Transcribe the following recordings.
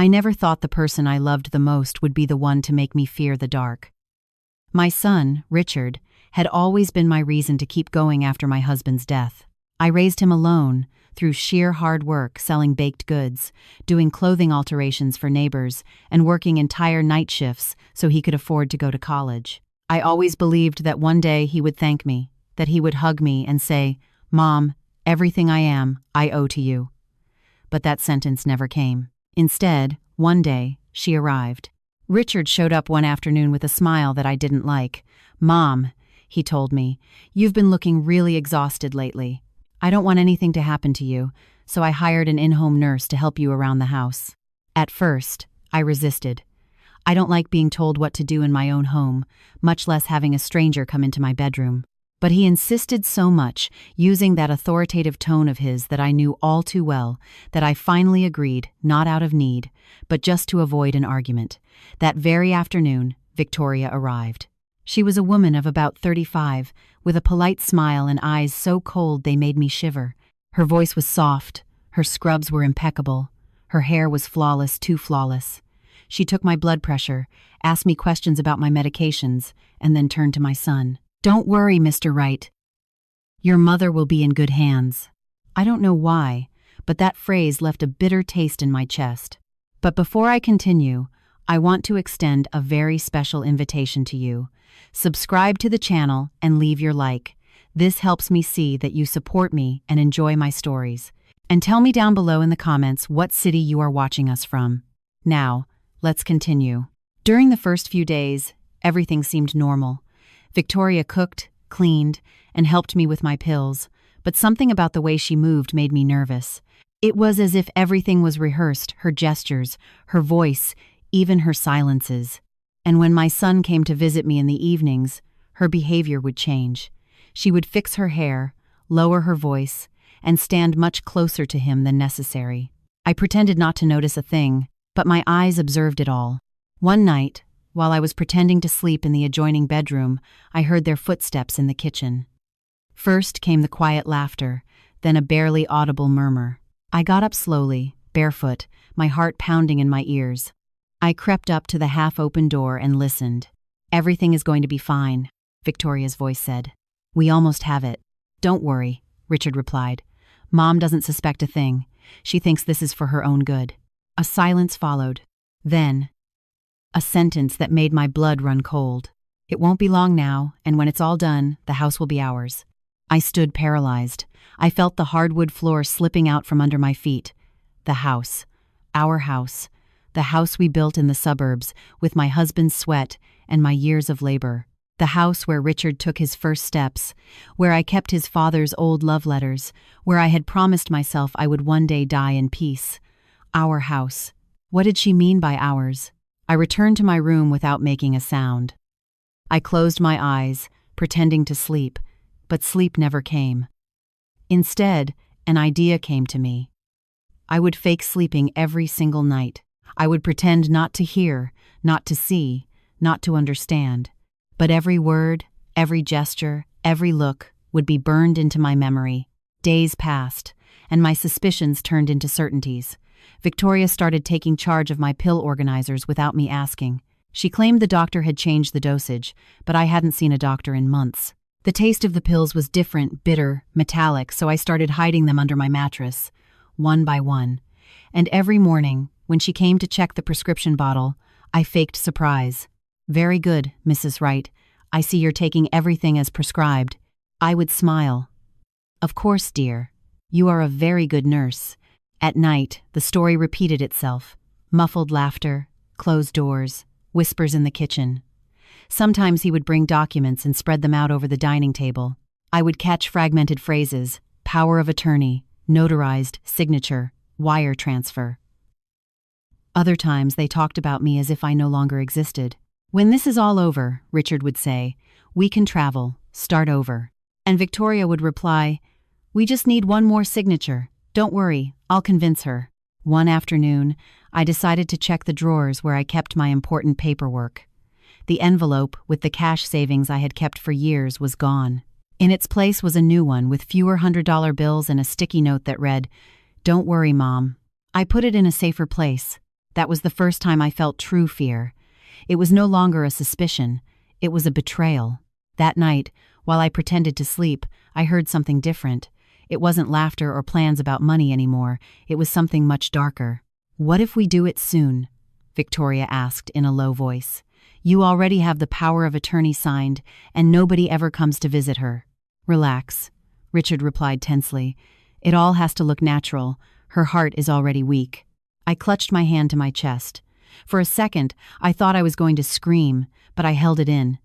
I never thought the person I loved the most would be the one to make me fear the dark. My son, Richard, had always been my reason to keep going after my husband's death. I raised him alone, through sheer hard work selling baked goods, doing clothing alterations for neighbors, and working entire night shifts so he could afford to go to college. I always believed that one day he would thank me, that he would hug me and say, "Mom, everything I am, I owe to you." But that sentence never came. Instead, one day, she arrived. Richard showed up one afternoon with a smile that I didn't like. "Mom," he told me, "you've been looking really exhausted lately. I don't want anything to happen to you, so I hired an in-home nurse to help you around the house." At first, I resisted. I don't like being told what to do in my own home, much less having a stranger come into my bedroom. But he insisted so much, using that authoritative tone of his that I knew all too well, that I finally agreed, not out of need, but just to avoid an argument. That very afternoon, Victoria arrived. She was a woman of about 35, with a polite smile and eyes so cold they made me shiver. Her voice was soft, her scrubs were impeccable, her hair was flawless, too flawless. She took my blood pressure, asked me questions about my medications, and then turned to my son. "Don't worry, Mr. Wright. Your mother will be in good hands." I don't know why, but that phrase left a bitter taste in my chest. But before I continue, I want to extend a very special invitation to you. Subscribe to the channel and leave your like. This helps me see that you support me and enjoy my stories. And tell me down below in the comments what city you are watching us from. Now, let's continue. During the first few days, everything seemed normal. Victoria cooked, cleaned, and helped me with my pills, but something about the way she moved made me nervous. It was as if everything was rehearsed, her gestures, her voice, even her silences. And when my son came to visit me in the evenings, her behavior would change. She would fix her hair, lower her voice, and stand much closer to him than necessary. I pretended not to notice a thing, but my eyes observed it all. One night, while I was pretending to sleep in the adjoining bedroom, I heard their footsteps in the kitchen. First came the quiet laughter, then a barely audible murmur. I got up slowly, barefoot, my heart pounding in my ears. I crept up to the half-open door and listened. "Everything is going to be fine," Victoria's voice said. "We almost have it." "Don't worry," Richard replied. "Mom doesn't suspect a thing. She thinks this is for her own good." A silence followed. Then, a sentence that made my blood run cold. "It won't be long now, and when it's all done, the house will be ours." I stood paralyzed. I felt the hardwood floor slipping out from under my feet. The house. Our house. The house we built in the suburbs, with my husband's sweat and my years of labor. The house where Richard took his first steps, where I kept his father's old love letters, where I had promised myself I would one day die in peace. Our house. What did she mean by ours? I returned to my room without making a sound. I closed my eyes, pretending to sleep, but sleep never came. Instead, an idea came to me. I would fake sleeping every single night. I would pretend not to hear, not to see, not to understand. But every word, every gesture, every look would be burned into my memory. Days passed, and my suspicions turned into certainties. Victoria started taking charge of my pill organizers without me asking. She claimed the doctor had changed the dosage, but I hadn't seen a doctor in months. The taste of the pills was different, bitter, metallic, so I started hiding them under my mattress, one by one. And every morning, when she came to check the prescription bottle, I faked surprise. "Very good, Mrs. Wright. I see you're taking everything as prescribed." I would smile. "Of course, dear. You are a very good nurse." At night, the story repeated itself. Muffled laughter, closed doors, whispers in the kitchen. Sometimes he would bring documents and spread them out over the dining table. I would catch fragmented phrases: power of attorney, notarized, signature, wire transfer. Other times they talked about me as if I no longer existed. "When this is all over," Richard would say, "we can travel, start over." And Victoria would reply, "We just need one more signature. Don't worry, I'll convince her." One afternoon, I decided to check the drawers where I kept my important paperwork. The envelope with the cash savings I had kept for years was gone. In its place was a new one with fewer $100 bills and a sticky note that read, "Don't worry, Mom." I put it in a safer place. That was the first time I felt true fear. It was no longer a suspicion, it was a betrayal. That night, while I pretended to sleep, I heard something different. It wasn't laughter or plans about money anymore, it was something much darker. "What if we do it soon?" Victoria asked in a low voice. "You already have the power of attorney signed, and nobody ever comes to visit her." "Relax," Richard replied tensely. "It all has to look natural. Her heart is already weak." I clutched my hand to my chest. For a second, I thought I was going to scream, but I held it in.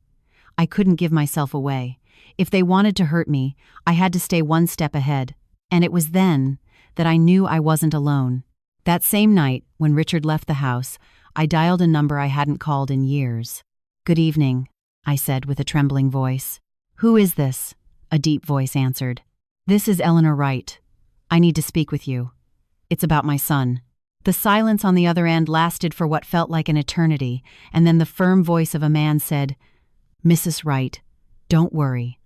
I couldn't give myself away. If they wanted to hurt me, I had to stay one step ahead. And it was then that I knew I wasn't alone. That same night, when Richard left the house, I dialed a number I hadn't called in years. "Good evening," I said with a trembling voice. "Who is this?" a deep voice answered. "This is Eleanor Wright. I need to speak with you. It's about my son." The silence on the other end lasted for what felt like an eternity, and then the firm voice of a man said, "Mrs. Wright, don't worry.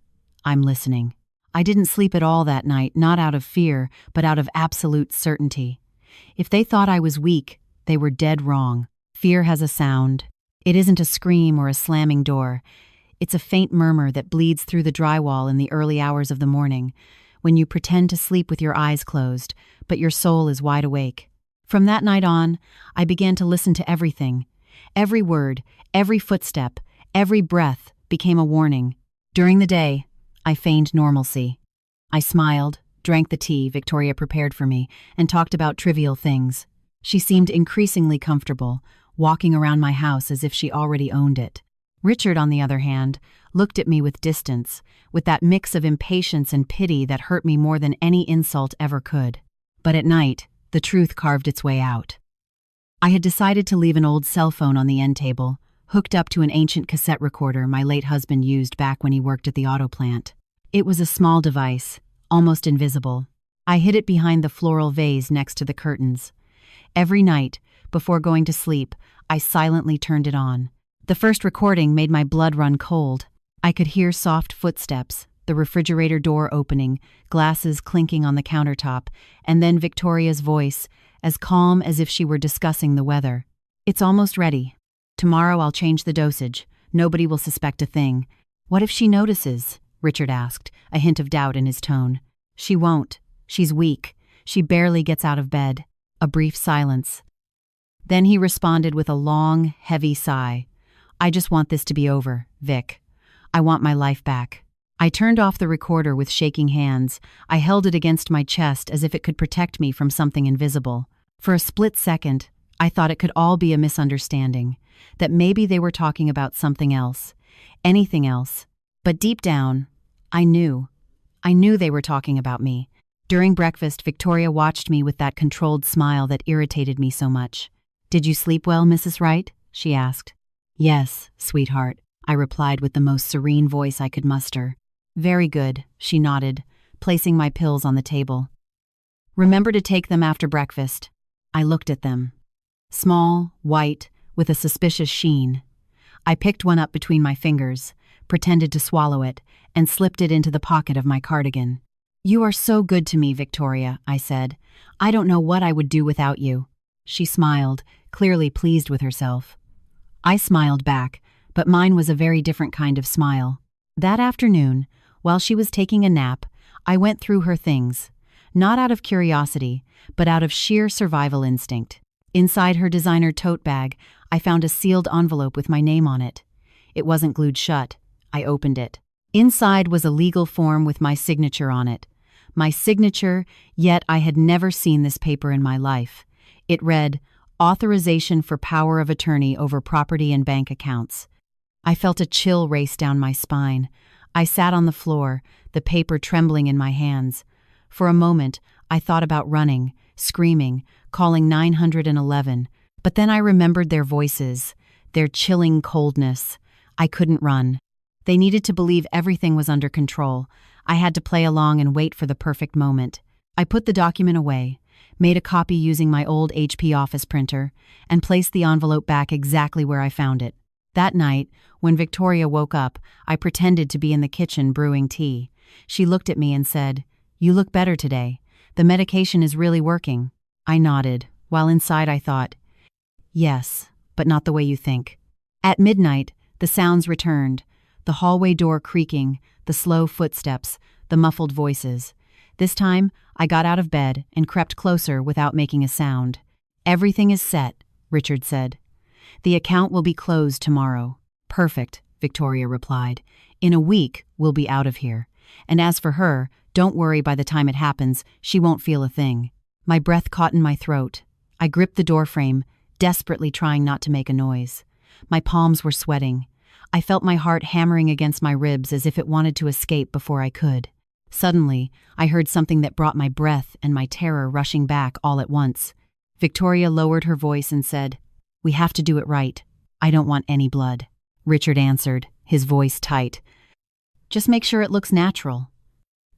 I'm listening." I didn't sleep at all that night, not out of fear, but out of absolute certainty. If they thought I was weak, they were dead wrong. Fear has a sound. It isn't a scream or a slamming door. It's a faint murmur that bleeds through the drywall in the early hours of the morning, when you pretend to sleep with your eyes closed, but your soul is wide awake. From that night on, I began to listen to everything. Every word, every footstep, every breath became a warning. During the day, I feigned normalcy. I smiled, drank the tea Victoria prepared for me, and talked about trivial things. She seemed increasingly comfortable, walking around my house as if she already owned it. Richard, on the other hand, looked at me with distance, with that mix of impatience and pity that hurt me more than any insult ever could. But at night, the truth carved its way out. I had decided to leave an old cell phone on the end table, hooked up to an ancient cassette recorder my late husband used back when he worked at the auto plant. It was a small device, almost invisible. I hid it behind the floral vase next to the curtains. Every night, before going to sleep, I silently turned it on. The first recording made my blood run cold. I could hear soft footsteps, the refrigerator door opening, glasses clinking on the countertop, and then Victoria's voice, as calm as if she were discussing the weather. "It's almost ready. Tomorrow I'll change the dosage. Nobody will suspect a thing." "What if she notices?" Richard asked, a hint of doubt in his tone. "She won't. She's weak. She barely gets out of bed." A brief silence. Then he responded with a long, heavy sigh. "I just want this to be over, Vic. I want my life back." I turned off the recorder with shaking hands. I held it against my chest as if it could protect me from something invisible. For a split second, I thought it could all be a misunderstanding, that maybe they were talking about something else, anything else. But deep down, I knew they were talking about me. During breakfast, Victoria watched me with that controlled smile that irritated me so much. "Did you sleep well, Mrs. Wright?" she asked. "Yes, sweetheart," I replied with the most serene voice I could muster. "Very good," she nodded, placing my pills on the table. "Remember to take them after breakfast." I looked at them. Small, white, with a suspicious sheen. I picked one up between my fingers, pretended to swallow it, and slipped it into the pocket of my cardigan. "You are so good to me, Victoria," I said. "I don't know what I would do without you." She smiled, clearly pleased with herself. I smiled back, but mine was a very different kind of smile. That afternoon, while she was taking a nap, I went through her things, not out of curiosity, but out of sheer survival instinct. Inside her designer tote bag, I found a sealed envelope with my name on it. It wasn't glued shut. I opened it. Inside was a legal form with my signature on it. My signature, yet I had never seen this paper in my life. It read, "Authorization for power of attorney over property and bank accounts." I felt a chill race down my spine. I sat on the floor, the paper trembling in my hands. For a moment, I thought about running, screaming, calling 911, but then I remembered their voices, their chilling coldness. I couldn't run. They needed to believe everything was under control. I had to play along and wait for the perfect moment. I put the document away, made a copy using my old HP office printer, and placed the envelope back exactly where I found it. That night, when Victoria woke up, I pretended to be in the kitchen brewing tea. She looked at me and said, "You look better today. The medication is really working." I nodded, while inside I thought, Yes, but not the way you think. At midnight, the sounds returned, the hallway door creaking, the slow footsteps, the muffled voices. This time, I got out of bed and crept closer without making a sound. Everything is set, Richard said. The account will be closed tomorrow. Perfect, Victoria replied. In a week, we'll be out of here. And as for her, don't worry, by the time it happens, she won't feel a thing. My breath caught in my throat. I gripped the doorframe, desperately trying not to make a noise. My palms were sweating. I felt my heart hammering against my ribs as if it wanted to escape before I could. Suddenly, I heard something that brought my breath and my terror rushing back all at once. Victoria lowered her voice and said, "We have to do it right. I don't want any blood." Richard answered, his voice tight. "Just make sure it looks natural.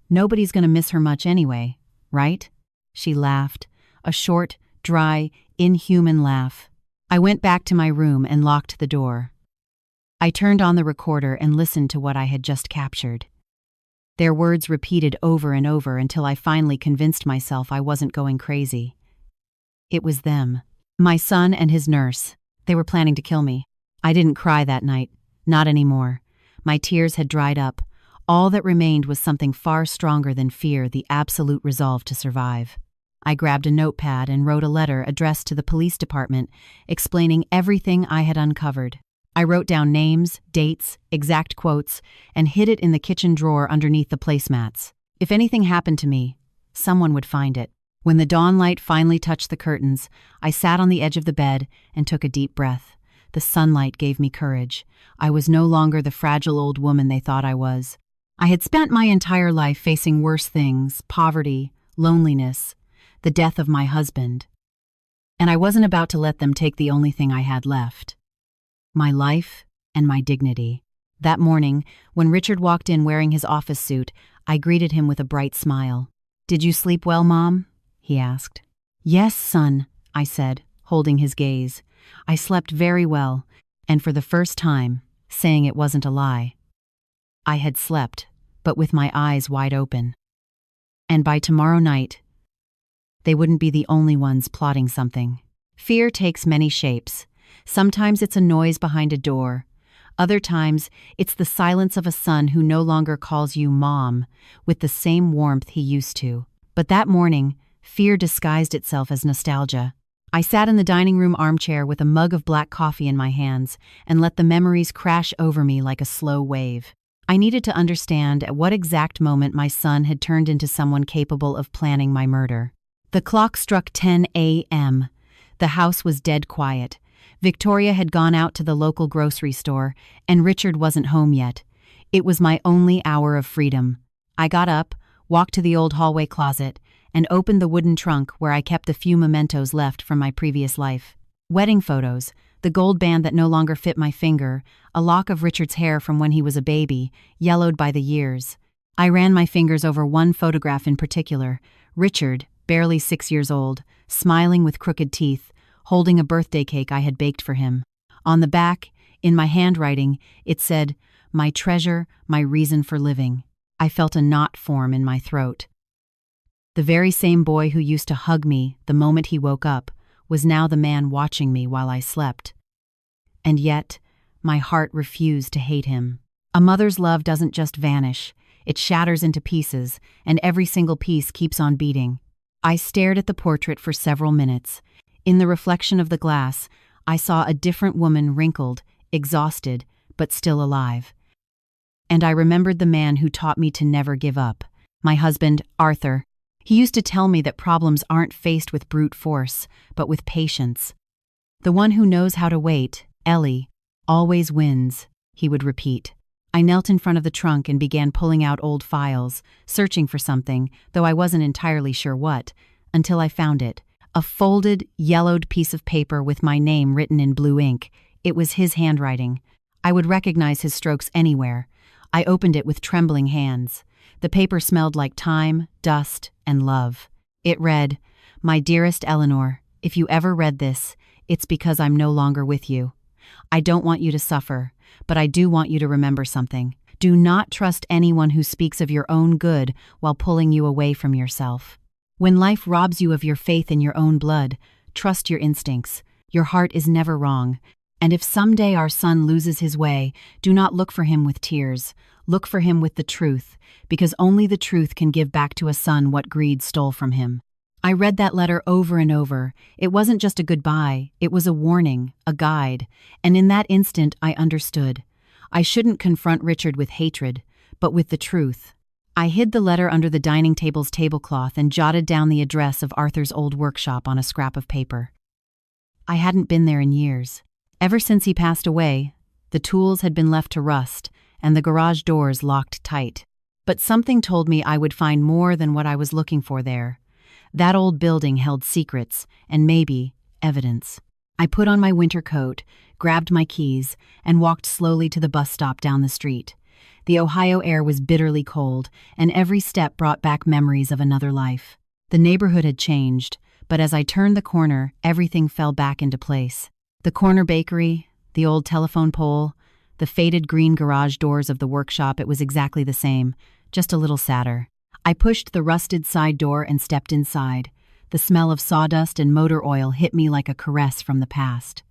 Nobody's going to miss her much anyway, right?" She laughed, a short, dry, inhuman laugh. I went back to my room and locked the door. I turned on the recorder and listened to what I had just captured. Their words repeated over and over until I finally convinced myself I wasn't going crazy. It was them. My son and his nurse. They were planning to kill me. I didn't cry that night. Not anymore. My tears had dried up. All that remained was something far stronger than fear, the absolute resolve to survive. I grabbed a notepad and wrote a letter addressed to the police department, explaining everything I had uncovered. I wrote down names, dates, exact quotes, and hid it in the kitchen drawer underneath the placemats. If anything happened to me, someone would find it. When the dawn light finally touched the curtains, I sat on the edge of the bed and took a deep breath. The sunlight gave me courage. I was no longer the fragile old woman they thought I was. I had spent my entire life facing worse things: poverty, loneliness, the death of my husband. And I wasn't about to let them take the only thing I had left: my life and my dignity. That morning, when Richard walked in wearing his office suit, I greeted him with a bright smile. "Did you sleep well, Mom?" he asked. "Yes, son," I said, holding his gaze. I slept very well, and for the first time, saying it wasn't a lie. I had slept, but with my eyes wide open. And by tomorrow night, they wouldn't be the only ones plotting something. Fear takes many shapes. Sometimes it's a noise behind a door. Other times, it's the silence of a son who no longer calls you Mom with the same warmth he used to. But that morning, fear disguised itself as nostalgia. I sat in the dining room armchair with a mug of black coffee in my hands and let the memories crash over me like a slow wave. I needed to understand at what exact moment my son had turned into someone capable of planning my murder. The clock struck 10 a.m. The house was dead quiet. Victoria had gone out to the local grocery store, and Richard wasn't home yet. It was my only hour of freedom. I got up, walked to the old hallway closet, and opened the wooden trunk where I kept the few mementos left from my previous life. Wedding photos, the gold band that no longer fit my finger, a lock of Richard's hair from when he was a baby, yellowed by the years. I ran my fingers over one photograph in particular: Richard, barely 6 years old, smiling with crooked teeth, holding a birthday cake I had baked for him. On the back, in my handwriting, it said, "My treasure, my reason for living." I felt a knot form in my throat. The very same boy who used to hug me the moment he woke up was now the man watching me while I slept. And yet, my heart refused to hate him. A mother's love doesn't just vanish, it shatters into pieces, and every single piece keeps on beating. I stared at the portrait for several minutes. In the reflection of the glass, I saw a different woman, wrinkled, exhausted, but still alive. And I remembered the man who taught me to never give up. My husband, Arthur. He used to tell me that problems aren't faced with brute force, but with patience. "The one who knows how to wait, Ellie, always wins," he would repeat. I knelt in front of the trunk and began pulling out old files, searching for something, though I wasn't entirely sure what, until I found it. A folded, yellowed piece of paper with my name written in blue ink. It was his handwriting. I would recognize his strokes anywhere. I opened it with trembling hands. The paper smelled like time, dust, and love. It read, "My dearest Eleanor, if you ever read this, it's because I'm no longer with you. I don't want you to suffer, but I do want you to remember something. Do not trust anyone who speaks of your own good while pulling you away from yourself. When life robs you of your faith in your own blood, trust your instincts. Your heart is never wrong. And if someday our son loses his way, do not look for him with tears. Look for him with the truth, because only the truth can give back to a son what greed stole from him." I read that letter over and over. It wasn't just a goodbye, it was a warning, a guide, and in that instant I understood. I shouldn't confront Richard with hatred, but with the truth. I hid the letter under the dining table's tablecloth and jotted down the address of Arthur's old workshop on a scrap of paper. I hadn't been there in years. Ever since he passed away, the tools had been left to rust and the garage doors locked tight. But something told me I would find more than what I was looking for there. That old building held secrets and maybe evidence. I put on my winter coat, grabbed my keys, and walked slowly to the bus stop down the street. The Ohio air was bitterly cold, and every step brought back memories of another life. The neighborhood had changed, but as I turned the corner, everything fell back into place. The corner bakery, the old telephone pole, the faded green garage doors of the workshop, it was exactly the same, just a little sadder. I pushed the rusted side door and stepped inside. The smell of sawdust and motor oil hit me like a caress from the past.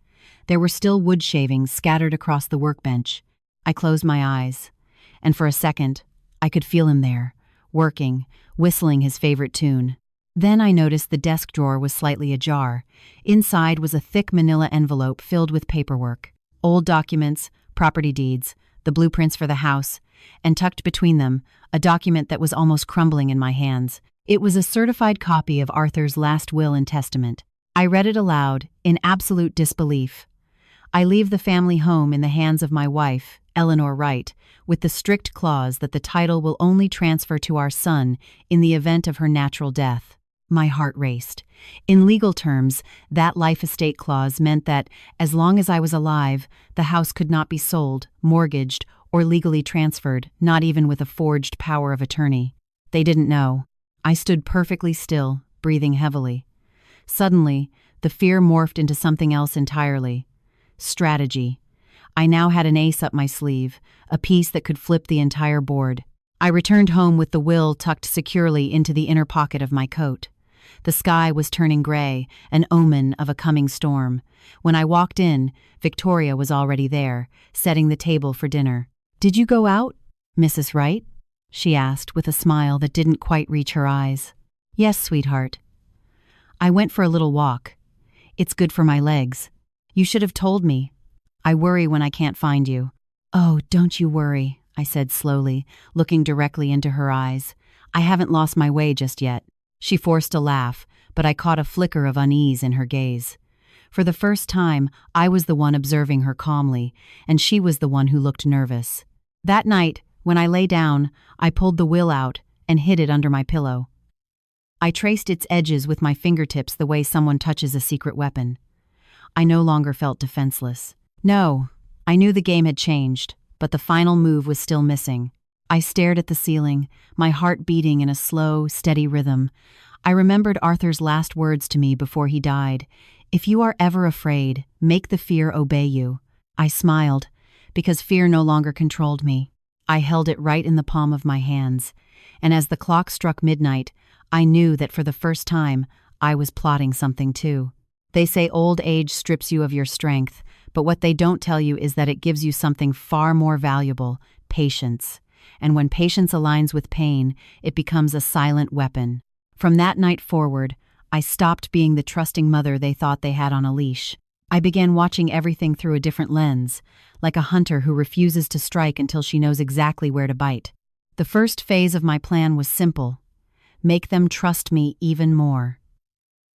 There were still wood shavings scattered across the workbench. I closed my eyes, and for a second, I could feel him there, working, whistling his favorite tune. Then I noticed the desk drawer was slightly ajar. Inside was a thick manila envelope filled with paperwork, old documents, property deeds, the blueprints for the house, and tucked between them, a document that was almost crumbling in my hands. It was a certified copy of Arthur's last will and testament. I read it aloud, in absolute disbelief. "I leave the family home in the hands of my wife, Eleanor Wright, with the strict clause that the title will only transfer to our son in the event of her natural death." My heart raced. In legal terms, that life estate clause meant that, as long as I was alive, the house could not be sold, mortgaged, or legally transferred, not even with a forged power of attorney. They didn't know. I stood perfectly still, breathing heavily. Suddenly, the fear morphed into something else entirely. Strategy. I now had an ace up my sleeve, a piece that could flip the entire board. I returned home with the will tucked securely into the inner pocket of my coat. The sky was turning gray, an omen of a coming storm. When I walked in, Victoria was already there, setting the table for dinner. "Did you go out, Mrs. Wright?" she asked with a smile that didn't quite reach her eyes. "Yes, sweetheart. I went for a little walk. It's good for my legs. You should have told me. I worry when I can't find you." "Oh, don't you worry," I said slowly, looking directly into her eyes. "I haven't lost my way just yet." She forced a laugh, but I caught a flicker of unease in her gaze. For the first time, I was the one observing her calmly, and she was the one who looked nervous. That night, when I lay down, I pulled the will out and hid it under my pillow. I traced its edges with my fingertips the way someone touches a secret weapon. I no longer felt defenseless. No, I knew the game had changed, but the final move was still missing. I stared at the ceiling, my heart beating in a slow, steady rhythm. I remembered Arthur's last words to me before he died. "If you are ever afraid, make the fear obey you." I smiled, because fear no longer controlled me. I held it right in the palm of my hands, and as the clock struck midnight, I knew that for the first time, I was plotting something too. They say old age strips you of your strength, but what they don't tell you is that it gives you something far more valuable: patience. And when patience aligns with pain, it becomes a silent weapon. From that night forward, I stopped being the trusting mother they thought they had on a leash. I began watching everything through a different lens, like a hunter who refuses to strike until she knows exactly where to bite. The first phase of my plan was simple: make them trust me even more.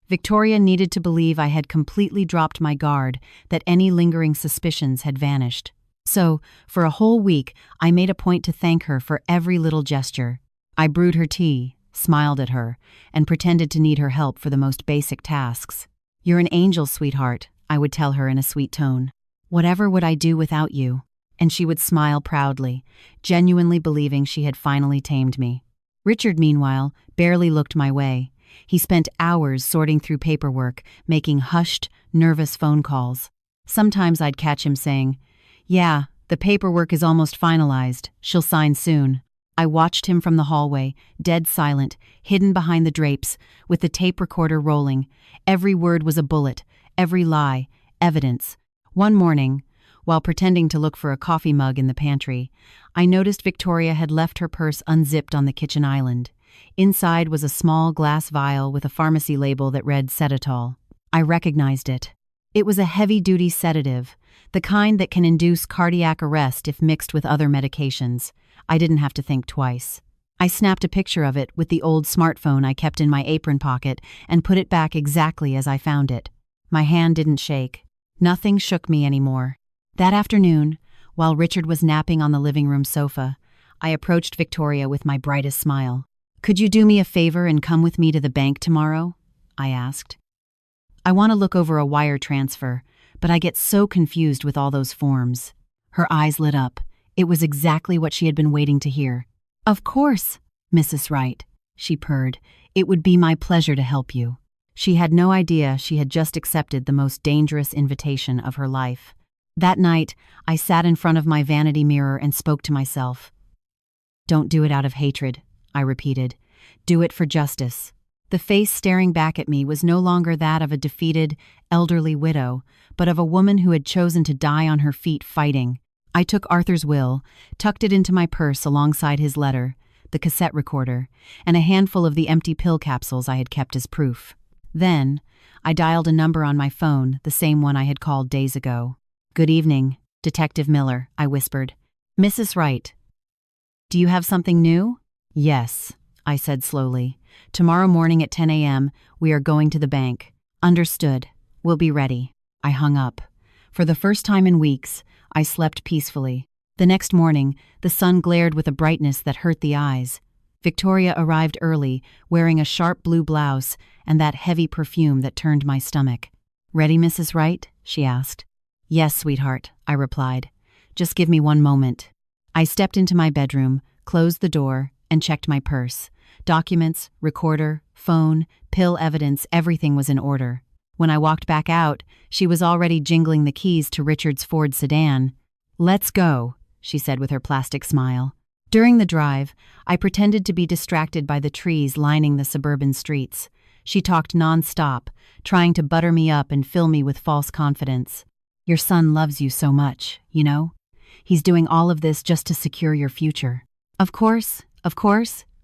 Victoria needed to believe I had completely dropped my guard, that any lingering suspicions had vanished. So, for a whole week, I made a point to thank her for every little gesture. I brewed her tea, smiled at her, and pretended to need her help for the most basic tasks. "You're an angel, sweetheart," I would tell her in a sweet tone. "Whatever would I do without you?" And she would smile proudly, genuinely believing she had finally tamed me. Richard, meanwhile, barely looked my way. He spent hours sorting through paperwork, making hushed, nervous phone calls. Sometimes I'd catch him saying, "Yeah, the paperwork is almost finalized. She'll sign soon." I watched him from the hallway, dead silent, hidden behind the drapes, with the tape recorder rolling. Every word was a bullet, Every lie, evidence. One morning, while pretending to look for a coffee mug in the pantry, I noticed Victoria had left her purse unzipped on the kitchen island. Inside was a small glass vial with a pharmacy label that read Sedatol. I recognized it. It was a heavy-duty sedative, the kind that can induce cardiac arrest if mixed with other medications. I didn't have to think twice. I snapped a picture of it with the old smartphone I kept in my apron pocket and put it back exactly as I found it. My hand didn't shake. Nothing shook me anymore. That afternoon, while Richard was napping on the living room sofa, I approached Victoria with my brightest smile. "Could you do me a favor and come with me to the bank tomorrow?" I asked. "I want to look over a wire transfer, but I get so confused with all those forms." Her eyes lit up. It was exactly what she had been waiting to hear. "Of course, Mrs. Wright," she purred. "It would be my pleasure to help you." She had no idea she had just accepted the most dangerous invitation of her life. That night, I sat in front of my vanity mirror and spoke to myself. "Don't do it out of hatred," I repeated. "Do it for justice." The face staring back at me was no longer that of a defeated, elderly widow, but of a woman who had chosen to die on her feet fighting. I took Arthur's will, tucked it into my purse alongside his letter, the cassette recorder, and a handful of the empty pill capsules I had kept as proof. Then, I dialed a number on my phone, the same one I had called days ago. "Good evening, Detective Miller," I whispered. "Mrs. Wright. Do you have something new?" "Yes," I said slowly. "Tomorrow morning at 10 a.m., we are going to the bank." "Understood. We'll be ready." I hung up. For the first time in weeks, I slept peacefully. The next morning, the sun glared with a brightness that hurt the eyes. Victoria arrived early, wearing a sharp blue blouse and that heavy perfume that turned my stomach. "Ready, Mrs. Wright?" she asked. "Yes, sweetheart," I replied. "Just give me one moment." I stepped into my bedroom, closed the door, and checked my purse. Documents, recorder, phone, pill evidence, everything was in order. When I walked back out, she was already jingling the keys to Richard's Ford sedan. "Let's go," she said with her plastic smile. During the drive, I pretended to be distracted by the trees lining the suburban streets. She talked non-stop, trying to butter me up and fill me with false confidence. "Your son loves you so much, you know? He's doing all of this just to secure your future." Of course,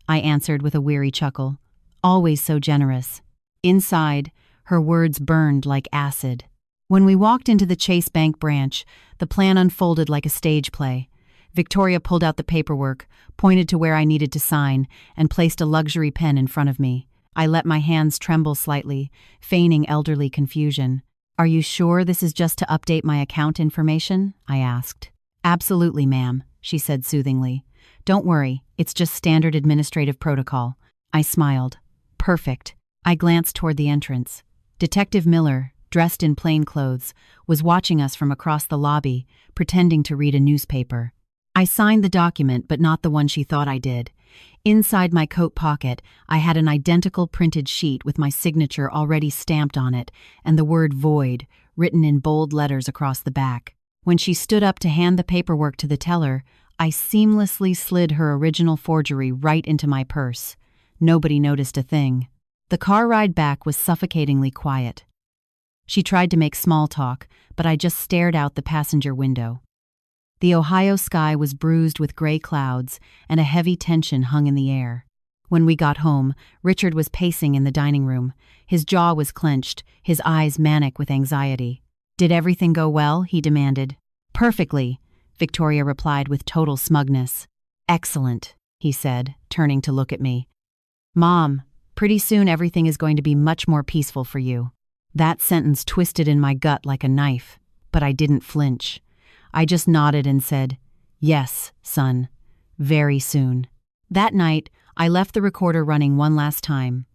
I answered with a weary chuckle. Always so generous. Inside, her words burned like acid. When we walked into the Chase Bank branch, the plan unfolded like a stage play. Victoria pulled out the paperwork, pointed to where I needed to sign, and placed a luxury pen in front of me. I let my hands tremble slightly, feigning elderly confusion. "Are you sure this is just to update my account information?" I asked. "Absolutely, ma'am," she said soothingly. "Don't worry, it's just standard administrative protocol." I smiled. Perfect. I glanced toward the entrance. Detective Miller, dressed in plain clothes, was watching us from across the lobby, pretending to read a newspaper. I signed the document, but not the one she thought I did. Inside my coat pocket, I had an identical printed sheet with my signature already stamped on it, and the word void, written in bold letters across the back. When she stood up to hand the paperwork to the teller, I seamlessly slid her original forgery right into my purse. Nobody noticed a thing. The car ride back was suffocatingly quiet. She tried to make small talk, but I just stared out the passenger window. The Ohio sky was bruised with gray clouds, and a heavy tension hung in the air. When we got home, Richard was pacing in the dining room. His jaw was clenched, his eyes manic with anxiety. "Did everything go well?" he demanded. "Perfectly," Victoria replied with total smugness. "Excellent," he said, turning to look at me. "Mom, pretty soon everything is going to be much more peaceful for you." That sentence twisted in my gut like a knife, but I didn't flinch. I just nodded and said, "Yes, son, very soon." That night, I left the recorder running one last time.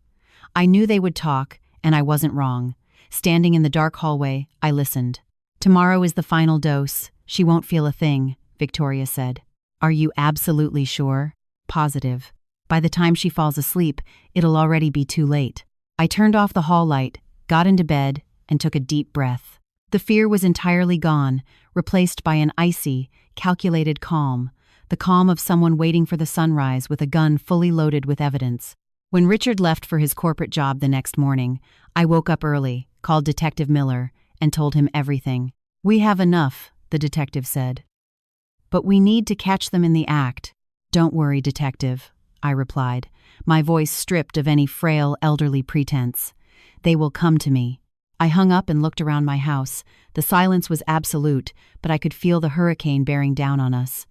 I knew they would talk, and I wasn't wrong. Standing in the dark hallway, I listened. "Tomorrow is the final dose. She won't feel a thing," Victoria said. "Are you absolutely sure?" "Positive. By the time she falls asleep, it'll already be too late." I turned off the hall light, got into bed, and took a deep breath. The fear was entirely gone, replaced by an icy, calculated calm, the calm of someone waiting for the sunrise with a gun fully loaded with evidence. When Richard left for his corporate job the next morning, I woke up early, called Detective Miller, and told him everything. "We have enough," the detective said. "But we need to catch them in the act." "Don't worry, detective," I replied, my voice stripped of any frail, elderly pretense. "They will come to me." I hung up and looked around my house. The silence was absolute, but I could feel the hurricane bearing down on us.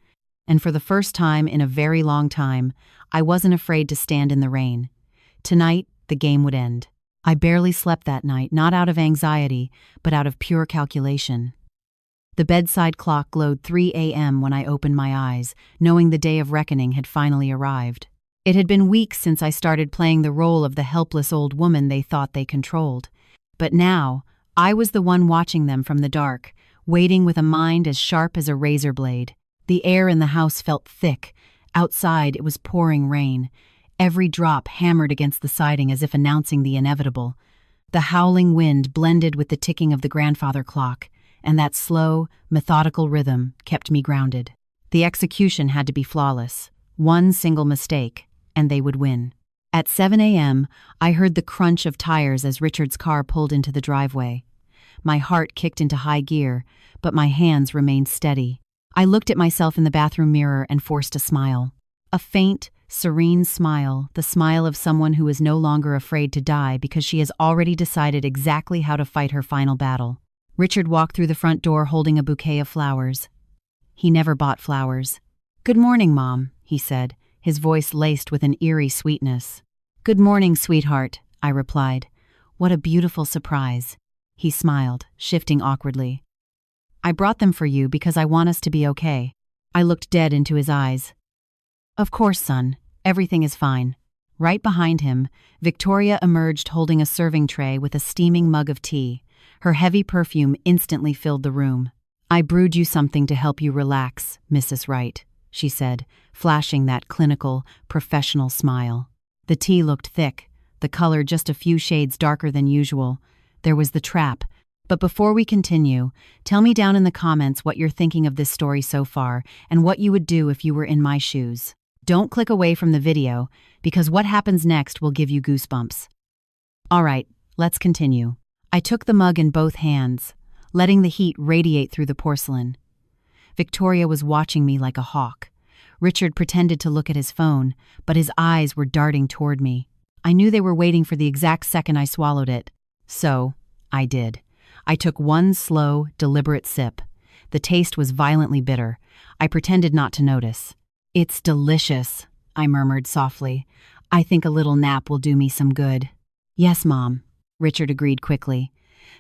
And for the first time in a very long time, I wasn't afraid to stand in the rain. Tonight, the game would end. I barely slept that night, not out of anxiety, but out of pure calculation. The bedside clock glowed 3 a.m. when I opened my eyes, knowing the day of reckoning had finally arrived. It had been weeks since I started playing the role of the helpless old woman they thought they controlled. But now, I was the one watching them from the dark, waiting with a mind as sharp as a razor blade. The air in the house felt thick. Outside, it was pouring rain. Every drop hammered against the siding as if announcing the inevitable. The howling wind blended with the ticking of the grandfather clock, and that slow, methodical rhythm kept me grounded. The execution had to be flawless. One single mistake, and they would win. At 7 a.m., I heard the crunch of tires as Richard's car pulled into the driveway. My heart kicked into high gear, but my hands remained steady. I looked at myself in the bathroom mirror and forced a smile. A faint, serene smile, the smile of someone who is no longer afraid to die because she has already decided exactly how to fight her final battle. Richard walked through the front door holding a bouquet of flowers. He never bought flowers. "Good morning, Mom," he said, his voice laced with an eerie sweetness. "Good morning, sweetheart," I replied. "What a beautiful surprise." He smiled, shifting awkwardly. "I brought them for you because I want us to be okay." I looked dead into his eyes. "Of course, son. Everything is fine." Right behind him, Victoria emerged holding a serving tray with a steaming mug of tea. Her heavy perfume instantly filled the room. "I brewed you something to help you relax, Mrs. Wright," she said, flashing that clinical, professional smile. The tea looked thick, the color just a few shades darker than usual. There was the trap. But before we continue, tell me down in the comments what you're thinking of this story so far and what you would do if you were in my shoes. Don't click away from the video, because what happens next will give you goosebumps. All right, let's continue. I took the mug in both hands, letting the heat radiate through the porcelain. Victoria was watching me like a hawk. Richard pretended to look at his phone, but his eyes were darting toward me. I knew they were waiting for the exact second I swallowed it. So, I did. I took one slow, deliberate sip. The taste was violently bitter. I pretended not to notice. "It's delicious," I murmured softly. "I think a little nap will do me some good." "Yes, Mom," Richard agreed quickly.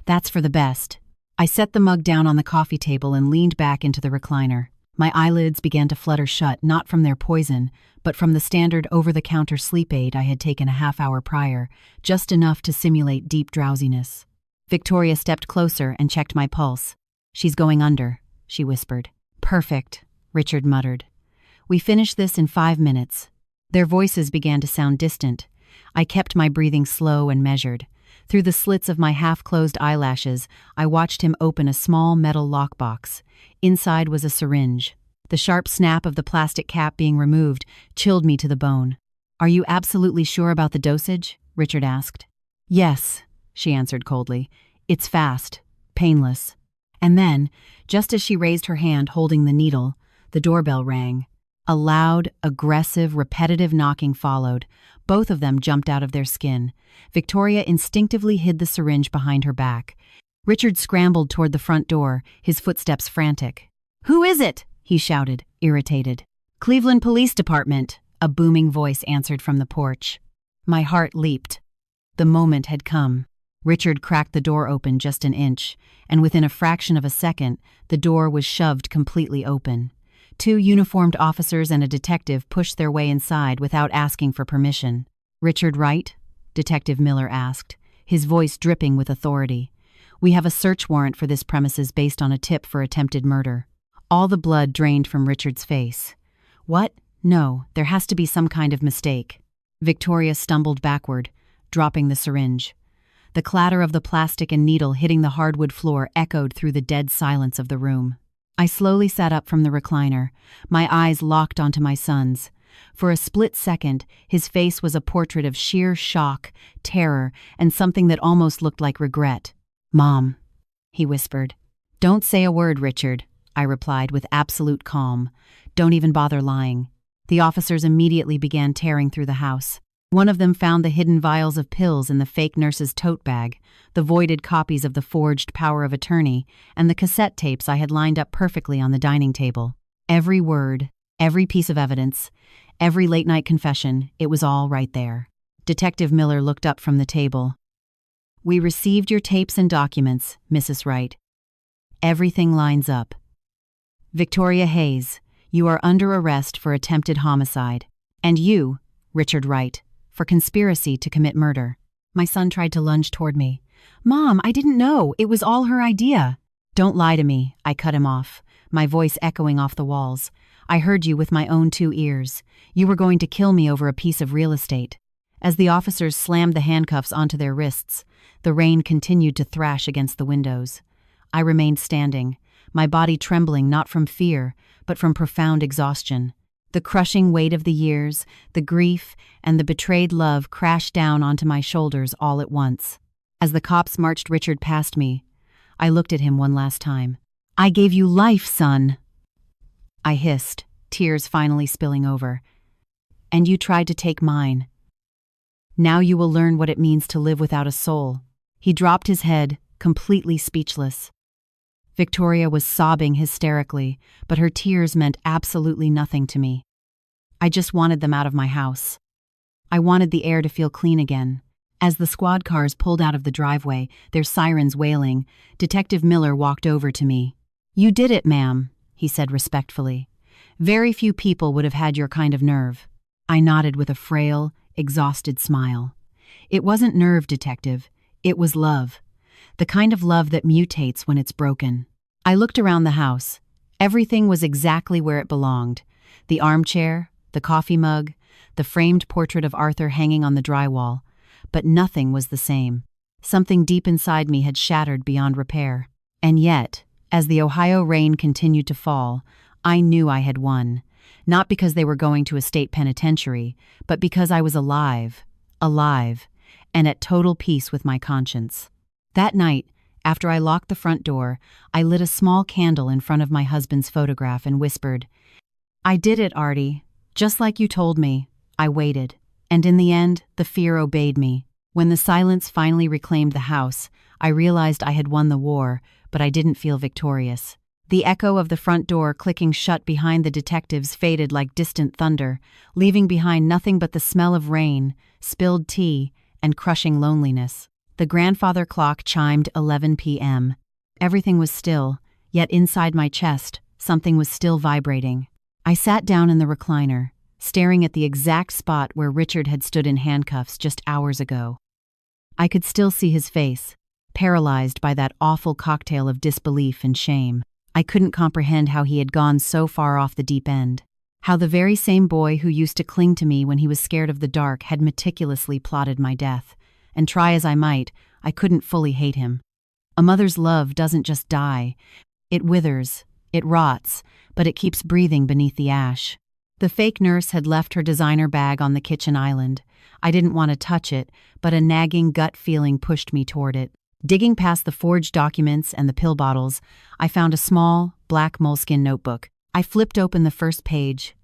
"That's for the best." I set the mug down on the coffee table and leaned back into the recliner. My eyelids began to flutter shut, not from their poison, but from the standard over-the-counter sleep aid I had taken a half-hour prior, just enough to simulate deep drowsiness. Victoria stepped closer and checked my pulse. "She's going under," she whispered. "Perfect," Richard muttered. "We finish this in 5 minutes." Their voices began to sound distant. I kept my breathing slow and measured. Through the slits of my half-closed eyelashes, I watched him open a small metal lockbox. Inside was a syringe. The sharp snap of the plastic cap being removed chilled me to the bone. "Are you absolutely sure about the dosage?" Richard asked. "Yes," she answered coldly. "It's fast, painless." And then, just as she raised her hand holding the needle, the doorbell rang. A loud, aggressive, repetitive knocking followed. Both of them jumped out of their skin. Victoria instinctively hid the syringe behind her back. Richard scrambled toward the front door, his footsteps frantic. "Who is it?" he shouted, irritated. "Cleveland Police Department," a booming voice answered from the porch. My heart leaped. The moment had come. Richard cracked the door open just an inch, and within a fraction of a second, the door was shoved completely open. 2 uniformed officers and a detective pushed their way inside without asking for permission. "Richard Wright?" Detective Miller asked, his voice dripping with authority. "We have a search warrant for this premises based on a tip for attempted murder." All the blood drained from Richard's face. "What? No, there has to be some kind of mistake." Victoria stumbled backward, dropping the syringe. The clatter of the plastic and needle hitting the hardwood floor echoed through the dead silence of the room. I slowly sat up from the recliner, my eyes locked onto my son's. For a split second, his face was a portrait of sheer shock, terror, and something that almost looked like regret. "Mom," he whispered. "Don't say a word, Richard," I replied with absolute calm. "Don't even bother lying." The officers immediately began tearing through the house. One of them found the hidden vials of pills in the fake nurse's tote bag, the voided copies of the forged power of attorney, and the cassette tapes I had lined up perfectly on the dining table. Every word, every piece of evidence, every late-night confession, it was all right there. Detective Miller looked up from the table. "We received your tapes and documents, Mrs. Wright. Everything lines up. Victoria Hayes, you are under arrest for attempted homicide. And you, Richard Wright, for conspiracy to commit murder." My son tried to lunge toward me. "Mom, I didn't know. It was all her idea." "Don't lie to me," I cut him off, my voice echoing off the walls. "I heard you with my own 2 ears. You were going to kill me over a piece of real estate." As the officers slammed the handcuffs onto their wrists, the rain continued to thrash against the windows. I remained standing, my body trembling not from fear, but from profound exhaustion. The crushing weight of the years, the grief, and the betrayed love crashed down onto my shoulders all at once. As the cops marched Richard past me, I looked at him one last time. "I gave you life, son," I hissed, tears finally spilling over. "And you tried to take mine. Now you will learn what it means to live without a soul." He dropped his head, completely speechless. Victoria was sobbing hysterically, but her tears meant absolutely nothing to me. I just wanted them out of my house. I wanted the air to feel clean again. As the squad cars pulled out of the driveway, their sirens wailing, Detective Miller walked over to me. "You did it, ma'am," he said respectfully. "Very few people would have had your kind of nerve." I nodded with a frail, exhausted smile. "It wasn't nerve, Detective. It was love. The kind of love that mutates when it's broken." I looked around the house. Everything was exactly where it belonged. The armchair, the coffee mug, the framed portrait of Arthur hanging on the drywall. But nothing was the same. Something deep inside me had shattered beyond repair. And yet, as the Ohio rain continued to fall, I knew I had won. Not because they were going to a state penitentiary, but because I was alive, and at total peace with my conscience. That night, after I locked the front door, I lit a small candle in front of my husband's photograph and whispered, "I did it, Artie. Just like you told me." I waited, and in the end, the fear obeyed me. When the silence finally reclaimed the house, I realized I had won the war, but I didn't feel victorious. The echo of the front door clicking shut behind the detectives faded like distant thunder, leaving behind nothing but the smell of rain, spilled tea, and crushing loneliness. The grandfather clock chimed 11 p.m. Everything was still, yet inside my chest, something was still vibrating. I sat down in the recliner, staring at the exact spot where Richard had stood in handcuffs just hours ago. I could still see his face, paralyzed by that awful cocktail of disbelief and shame. I couldn't comprehend how he had gone so far off the deep end. How the very same boy who used to cling to me when he was scared of the dark had meticulously plotted my death. And try as I might, I couldn't fully hate him. A mother's love doesn't just die. It withers, it rots, but it keeps breathing beneath the ash. The fake nurse had left her designer bag on the kitchen island. I didn't want to touch it, but a nagging gut feeling pushed me toward it. Digging past the forged documents and the pill bottles, I found a small, black moleskin notebook. I flipped open the first page,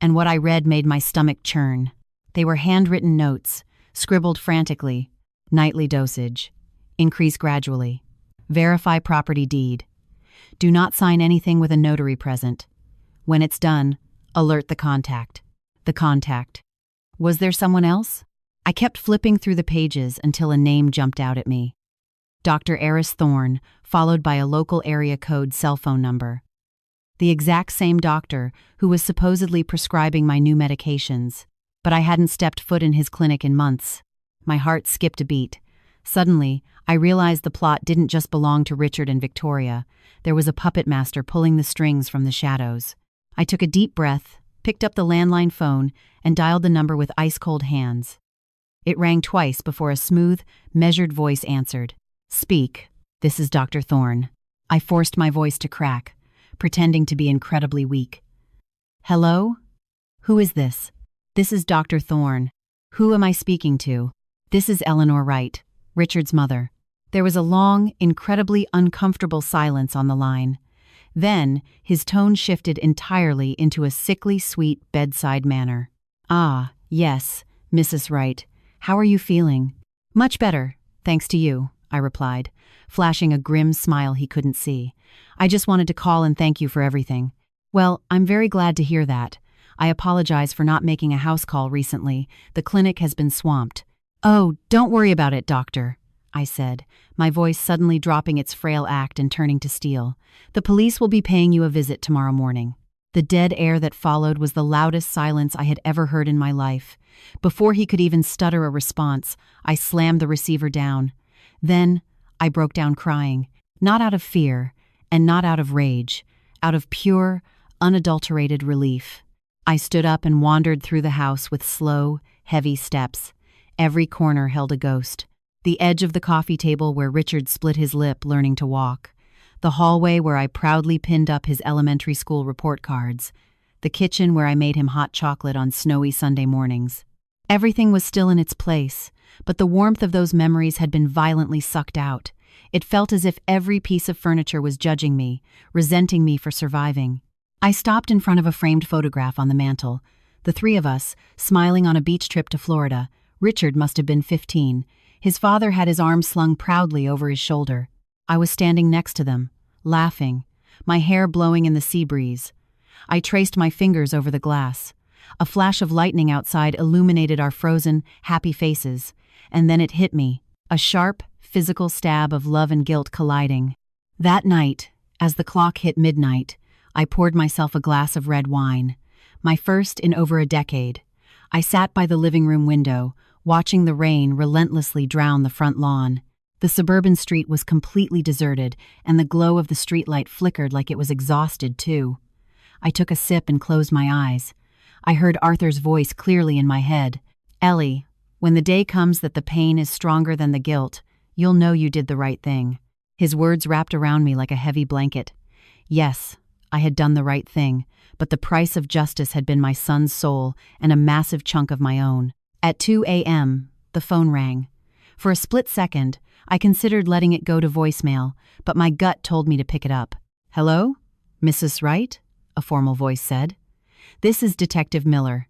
and what I read made my stomach churn. They were handwritten notes, scribbled frantically. Nightly dosage. Increase gradually. Verify property deed. Do not sign anything with a notary present. When it's done, alert the contact. The contact. Was there someone else? I kept flipping through the pages until a name jumped out at me. Dr. Eris Thorne, followed by a local area code cell phone number. The exact same doctor who was supposedly prescribing my new medications. But I hadn't stepped foot in his clinic in months. My heart skipped a beat. Suddenly, I realized the plot didn't just belong to Richard and Victoria. There was a puppet master pulling the strings from the shadows. I took a deep breath, picked up the landline phone, and dialed the number with ice-cold hands. It rang twice before a smooth, measured voice answered. "Speak. This is Dr. Thorne." I forced my voice to crack, pretending to be incredibly weak. "Hello? Who is this?" "This is Dr. Thorne. Who am I speaking to?" "This is Eleanor Wright, Richard's mother." There was a long, incredibly uncomfortable silence on the line. Then, his tone shifted entirely into a sickly sweet bedside manner. "Ah, yes, Mrs. Wright. How are you feeling?" "Much better, thanks to you," I replied, flashing a grim smile he couldn't see. "I just wanted to call and thank you for everything." "Well, I'm very glad to hear that. I apologize for not making a house call recently. The clinic has been swamped." "Oh, don't worry about it, doctor," I said, my voice suddenly dropping its frail act and turning to steel. "The police will be paying you a visit tomorrow morning." The dead air that followed was the loudest silence I had ever heard in my life. Before he could even stutter a response, I slammed the receiver down. Then, I broke down crying, not out of fear, and not out of rage, out of pure, unadulterated relief. I stood up and wandered through the house with slow, heavy steps. Every corner held a ghost. The edge of the coffee table where Richard split his lip learning to walk. The hallway where I proudly pinned up his elementary school report cards. The kitchen where I made him hot chocolate on snowy Sunday mornings. Everything was still in its place, but the warmth of those memories had been violently sucked out. It felt as if every piece of furniture was judging me, resenting me for surviving. I stopped in front of a framed photograph on the mantel. The three of us, smiling on a beach trip to Florida. Richard must have been 15. His father had his arm slung proudly over his shoulder. I was standing next to them, laughing, my hair blowing in the sea breeze. I traced my fingers over the glass. A flash of lightning outside illuminated our frozen, happy faces, and then it hit me, a sharp, physical stab of love and guilt colliding. That night, as the clock hit midnight, I poured myself a glass of red wine, my first in over a decade. I sat by the living room window, watching the rain relentlessly drown the front lawn. The suburban street was completely deserted, and the glow of the streetlight flickered like it was exhausted, too. I took a sip and closed my eyes. I heard Arthur's voice clearly in my head. "Ellie, when the day comes that the pain is stronger than the guilt, you'll know you did the right thing." His words wrapped around me like a heavy blanket. Yes, I had done the right thing, but the price of justice had been my son's soul and a massive chunk of my own. At 2 a.m., the phone rang. For a split second, I considered letting it go to voicemail, but my gut told me to pick it up. "Hello? Mrs. Wright?" a formal voice said. "This is Detective Miller.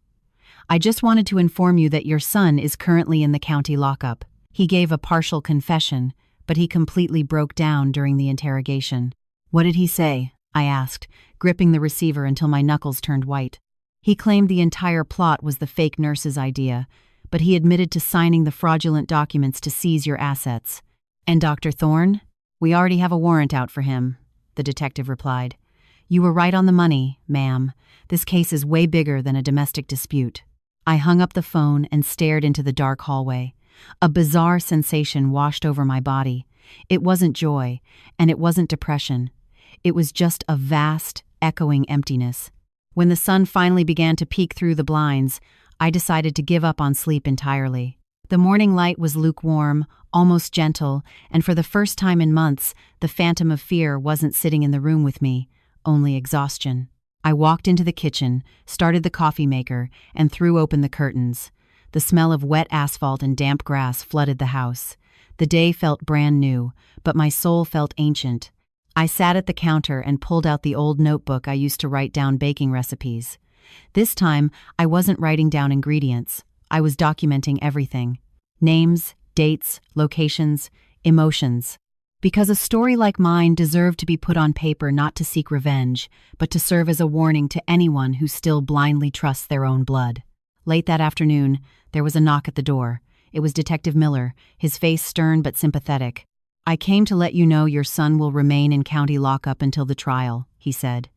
I just wanted to inform you that your son is currently in the county lockup." He gave a partial confession, but he completely broke down during the interrogation. "What did he say?" I asked, gripping the receiver until my knuckles turned white. He claimed the entire plot was the fake nurse's idea, but he admitted to signing the fraudulent documents to seize your assets. "And Dr. Thorne? We already have a warrant out for him," the detective replied. "You were right on the money, ma'am. This case is way bigger than a domestic dispute." I hung up the phone and stared into the dark hallway. A bizarre sensation washed over my body. It wasn't joy, and it wasn't depression. It was just a vast, echoing emptiness. When the sun finally began to peek through the blinds, I decided to give up on sleep entirely. The morning light was lukewarm, almost gentle, and for the first time in months, the phantom of fear wasn't sitting in the room with me, only exhaustion. I walked into the kitchen, started the coffee maker, and threw open the curtains. The smell of wet asphalt and damp grass flooded the house. The day felt brand new, but my soul felt ancient. I sat at the counter and pulled out the old notebook I used to write down baking recipes. This time, I wasn't writing down ingredients. I was documenting everything. Names, dates, locations, emotions. Because a story like mine deserved to be put on paper not to seek revenge, but to serve as a warning to anyone who still blindly trusts their own blood. Late that afternoon, there was a knock at the door. It was Detective Miller, his face stern but sympathetic. "I came to let you know your son will remain in county lockup until the trial," he said.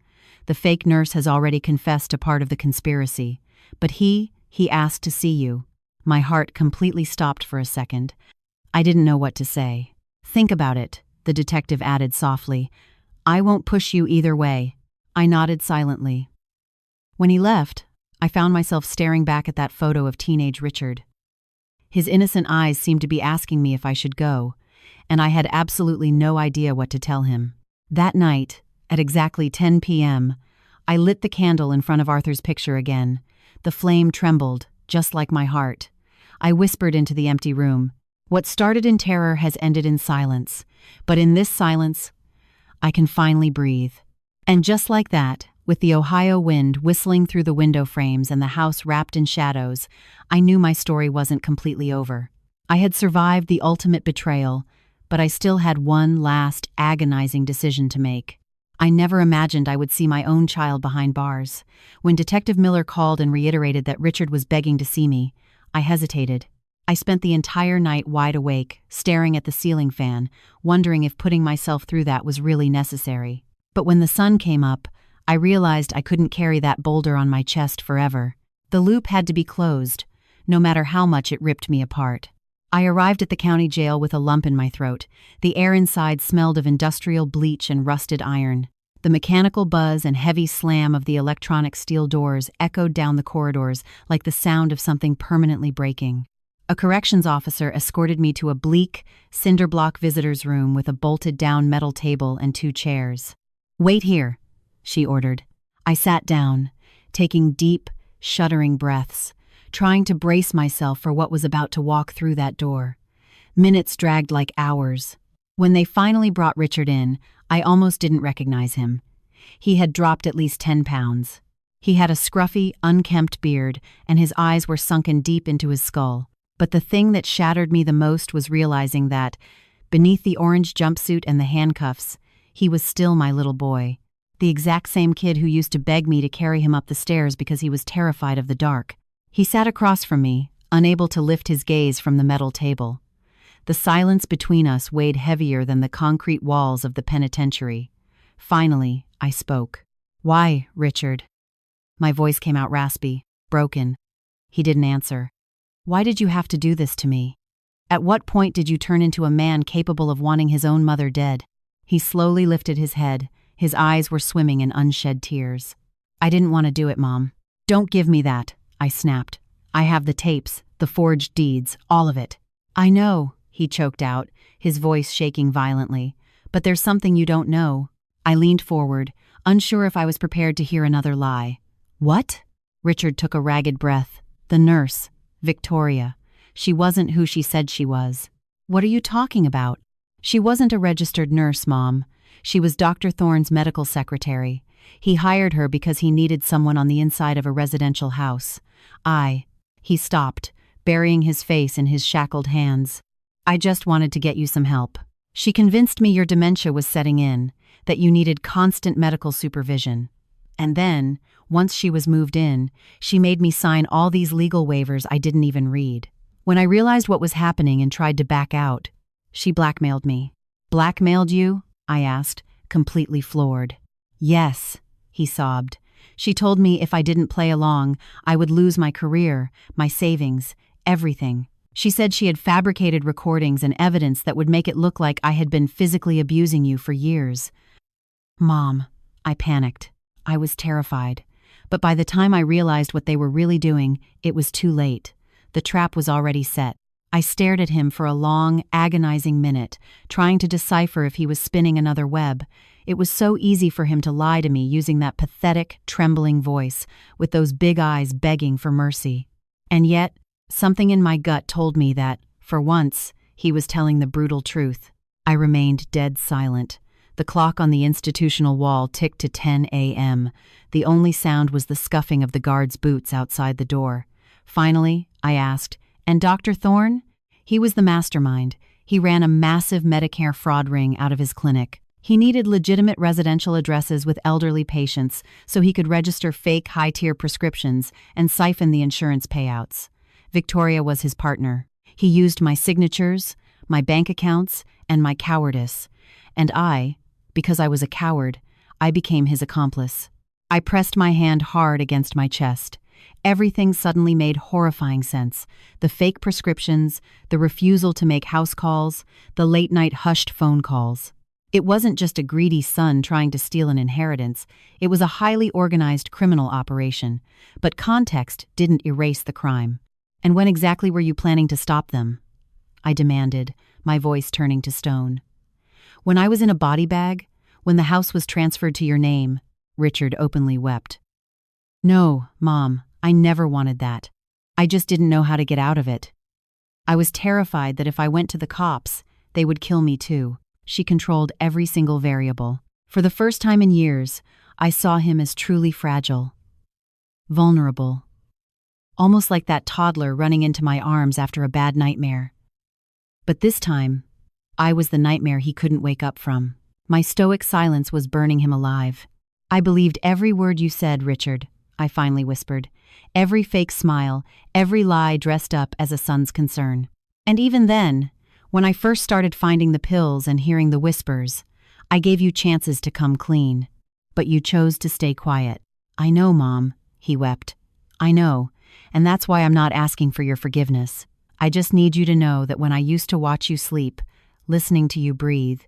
"The fake nurse has already confessed to part of the conspiracy, but he asked to see you." My heart completely stopped for a second. I didn't know what to say. "Think about it," the detective added softly. "I won't push you either way." I nodded silently. When he left, I found myself staring back at that photo of teenage Richard. His innocent eyes seemed to be asking me if I should go, and I had absolutely no idea what to tell him. That night, at exactly 10 p.m., I lit the candle in front of Arthur's picture again. The flame trembled, just like my heart. I whispered into the empty room, What started in terror has ended in silence, but in this silence, I can finally breathe. And just like that, with the Ohio wind whistling through the window frames and the house wrapped in shadows, I knew my story wasn't completely over. I had survived the ultimate betrayal, but I still had one last agonizing decision to make. I never imagined I would see my own child behind bars. When Detective Miller called and reiterated that Richard was begging to see me, I hesitated. I spent the entire night wide awake, staring at the ceiling fan, wondering if putting myself through that was really necessary. But when the sun came up, I realized I couldn't carry that boulder on my chest forever. The loop had to be closed, no matter how much it ripped me apart. I arrived at the county jail with a lump in my throat. The air inside smelled of industrial bleach and rusted iron. The mechanical buzz and heavy slam of the electronic steel doors echoed down the corridors like the sound of something permanently breaking. A corrections officer escorted me to a bleak, cinder-block visitor's room with a bolted-down metal table and 2 chairs. "Wait here," she ordered. I sat down, taking deep, shuddering breaths, trying to brace myself for what was about to walk through that door. Minutes dragged like hours. When they finally brought Richard in, I almost didn't recognize him. He had dropped at least 10 pounds. He had a scruffy, unkempt beard, and his eyes were sunken deep into his skull. But the thing that shattered me the most was realizing that, beneath the orange jumpsuit and the handcuffs, he was still my little boy. The exact same kid who used to beg me to carry him up the stairs because he was terrified of the dark. He sat across from me, unable to lift his gaze from the metal table. The silence between us weighed heavier than the concrete walls of the penitentiary. Finally, I spoke. "Why, Richard?" My voice came out raspy, broken. He didn't answer. "Why did you have to do this to me? At what point did you turn into a man capable of wanting his own mother dead?" He slowly lifted his head. His eyes were swimming in unshed tears. "I didn't want to do it, Mom." "Don't give me that," I snapped. "I have the tapes, the forged deeds, all of it." "I know," he choked out, his voice shaking violently. "But there's something you don't know." I leaned forward, unsure if I was prepared to hear another lie. "What?" Richard took a ragged breath. "The nurse, Victoria. She wasn't who she said she was." "What are you talking about?" "She wasn't a registered nurse, Mom. She was Dr. Thorne's medical secretary. He hired her because he needed someone on the inside of a residential house. He stopped, burying his face in his shackled hands. "I just wanted to get you some help. She convinced me your dementia was setting in, that you needed constant medical supervision. And then, once she was moved in, she made me sign all these legal waivers I didn't even read. When I realized what was happening and tried to back out, she blackmailed me." "Blackmailed you?" I asked, completely floored. "Yes," he sobbed. "She told me if I didn't play along, I would lose my career, my savings, everything. She said she had fabricated recordings and evidence that would make it look like I had been physically abusing you for years." "Mom," I panicked. I was terrified. But by the time I realized what they were really doing, it was too late. The trap was already set. I stared at him for a long, agonizing minute, trying to decipher if he was spinning another web. It was so easy for him to lie to me using that pathetic, trembling voice, with those big eyes begging for mercy. And yet, something in my gut told me that, for once, he was telling the brutal truth. I remained dead silent. The clock on the institutional wall ticked to 10 a.m. The only sound was the scuffing of the guard's boots outside the door. Finally, I asked, "And Dr. Thorne?" He was the mastermind. He ran a massive Medicare fraud ring out of his clinic. He needed legitimate residential addresses with elderly patients so he could register fake high-tier prescriptions and siphon the insurance payouts. Victoria was his partner. He used my signatures, my bank accounts, and my cowardice. And because I was a coward, I became his accomplice. I pressed my hand hard against my chest. Everything suddenly made horrifying sense. The fake prescriptions, the refusal to make house calls, the late-night hushed phone calls. It wasn't just a greedy son trying to steal an inheritance. It was a highly organized criminal operation. But context didn't erase the crime. "And when exactly were you planning to stop them?" I demanded, my voice turning to stone. "When I was in a body bag, when the house was transferred to your name," Richard openly wept. "No, Mom, I never wanted that. I just didn't know how to get out of it." I was terrified that if I went to the cops, they would kill me too. She controlled every single variable. For the first time in years, I saw him as truly fragile, vulnerable, almost like that toddler running into my arms after a bad nightmare. But this time, I was the nightmare he couldn't wake up from. My stoic silence was burning him alive. "I believed every word you said, Richard," I finally whispered. "Every fake smile, every lie dressed up as a son's concern. And even then, when I first started finding the pills and hearing the whispers, I gave you chances to come clean. But you chose to stay quiet." "I know, Mom," he wept. "I know, and that's why I'm not asking for your forgiveness. I just need you to know that when I used to watch you sleep, listening to you breathe,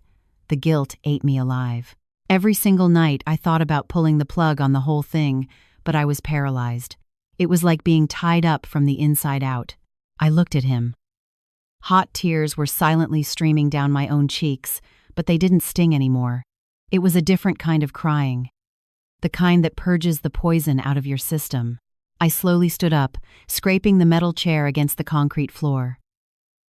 the guilt ate me alive. Every single night I thought about pulling the plug on the whole thing, but I was paralyzed. It was like being tied up from the inside out." I looked at him. Hot tears were silently streaming down my own cheeks, but they didn't sting anymore. It was a different kind of crying, the kind that purges the poison out of your system. I slowly stood up, scraping the metal chair against the concrete floor.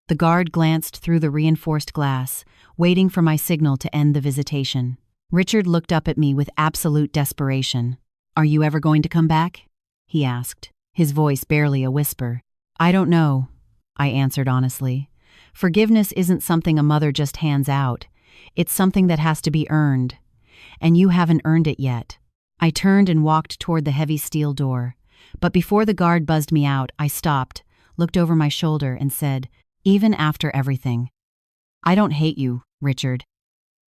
The guard glanced through the reinforced glass, waiting for my signal to end the visitation. Richard looked up at me with absolute desperation. "Are you ever going to come back?" he asked, his voice barely a whisper. "I don't know," I answered honestly. "Forgiveness isn't something a mother just hands out. It's something that has to be earned. And you haven't earned it yet." I turned and walked toward the heavy steel door. But before the guard buzzed me out, I stopped, looked over my shoulder, and said, "Even after everything, I don't hate you, Richard.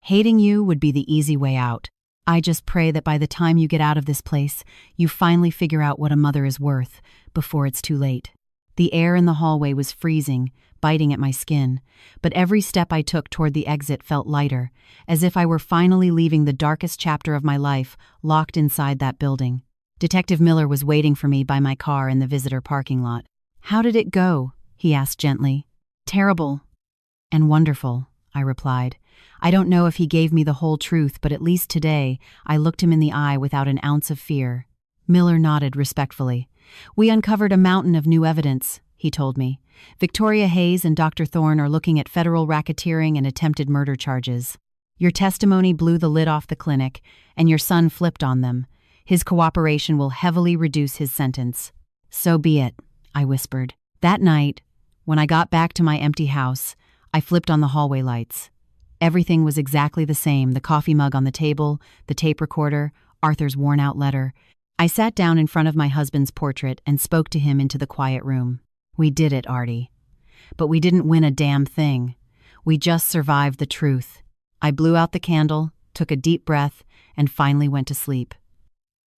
Hating you would be the easy way out. I just pray that by the time you get out of this place, you finally figure out what a mother is worth before it's too late." The air in the hallway was freezing, biting at my skin, but every step I took toward the exit felt lighter, as if I were finally leaving the darkest chapter of my life locked inside that building. Detective Miller was waiting for me by my car in the visitor parking lot. "How did it go?" he asked gently. "Terrible and wonderful," I replied. I don't know if he gave me the whole truth, but at least today I looked him in the eye without an ounce of fear. Miller nodded respectfully. "We uncovered a mountain of new evidence," he told me. "Victoria Hayes and Dr. Thorne are looking at federal racketeering and attempted murder charges. Your testimony blew the lid off the clinic, and your son flipped on them. His cooperation will heavily reduce his sentence." "So be it," I whispered. That night, when I got back to my empty house, I flipped on the hallway lights. Everything was exactly the same: the coffee mug on the table, the tape recorder, Arthur's worn-out letter. I sat down in front of my husband's portrait and spoke to him into the quiet room. "We did it, Artie. But we didn't win a damn thing. We just survived the truth." I blew out the candle, took a deep breath, and finally went to sleep.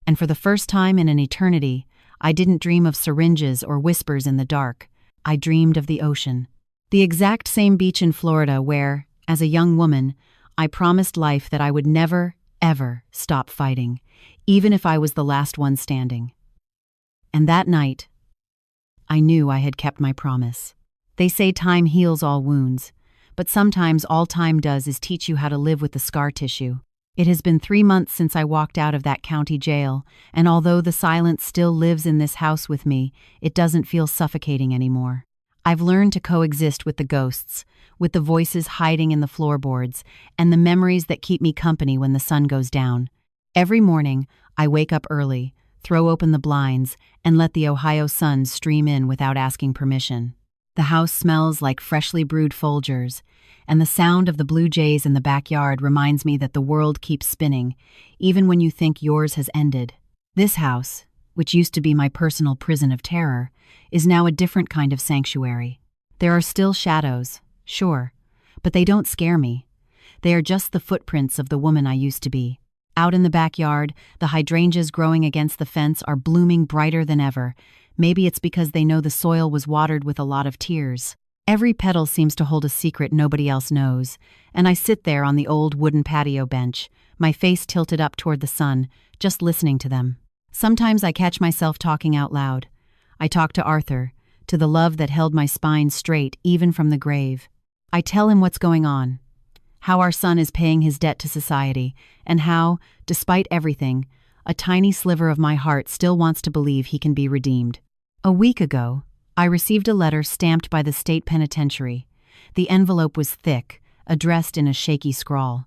And for the first time in an eternity, I didn't dream of syringes or whispers in the dark. I dreamed of the ocean. The exact same beach in Florida where, as a young woman, I promised life that I would never, ever stop fighting, even if I was the last one standing. And that night, I knew I had kept my promise. They say time heals all wounds, but sometimes all time does is teach you how to live with the scar tissue. It has been 3 months since I walked out of that county jail, and although the silence still lives in this house with me, it doesn't feel suffocating anymore. I've learned to coexist with the ghosts, with the voices hiding in the floorboards, and the memories that keep me company when the sun goes down. Every morning, I wake up early, throw open the blinds, and let the Ohio sun stream in without asking permission. The house smells like freshly brewed Folgers, and the sound of the blue jays in the backyard reminds me that the world keeps spinning, even when you think yours has ended. This house, which used to be my personal prison of terror, is now a different kind of sanctuary. There are still shadows, sure, but they don't scare me. They are just the footprints of the woman I used to be. Out in the backyard, the hydrangeas growing against the fence are blooming brighter than ever. Maybe it's because they know the soil was watered with a lot of tears. Every petal seems to hold a secret nobody else knows, and I sit there on the old wooden patio bench, my face tilted up toward the sun, just listening to them. Sometimes I catch myself talking out loud. I talk to Arthur, to the love that held my spine straight even from the grave. I tell him what's going on, how our son is paying his debt to society, and how, despite everything, a tiny sliver of my heart still wants to believe he can be redeemed. A week ago, I received a letter stamped by the state penitentiary. The envelope was thick, addressed in a shaky scrawl.